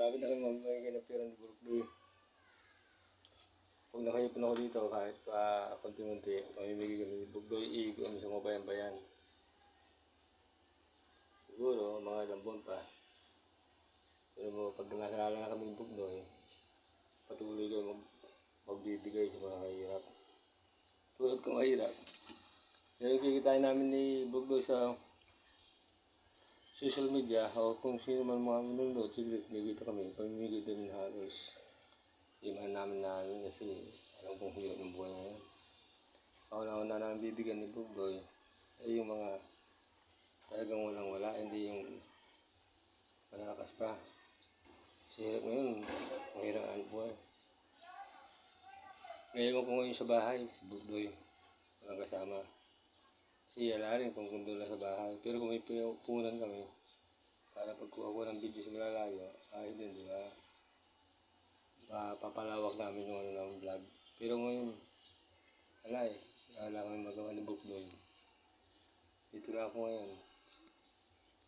Marami na kami mamimigay ng pera ni Burukloy. Pag nakayipon ako dito, kahit pa konti-konti, mamimigay kami ni Burukloy, iigo kami sa mga bayan-bayan. Siguro, mga ilang buwan pa. Pero pag nakalala na kami ni Burukloy, patuloy kayo magbibigay sa mga kahirap. Tulad kong mahirap. Yung kikitain namin ni Burukloy sa social media o kung sino man mga manunod, sige, nagkita kami, pamimigay din halos. Iman namin kasi alam kong hirap ng buhay ngayon. Ako na namin bibigyan ni Burukloy ay yung mga talagang walang-wala, hindi yung malalakas pa. Kasi hirap ngayon, mahirap ang buhay. Ngayon ko ngayon sa bahay, si Burukloy, walang kasama. Kasi ala rin kung doon lang sa bahay. Pero kung may punan kami, para pagkuha ko ng video sa malalayo, ayos din, di ba? Papalawak namin yung namin vlog. Pero ngayon, wala kami magawa ni Burukloy. Dito na ako ngayon.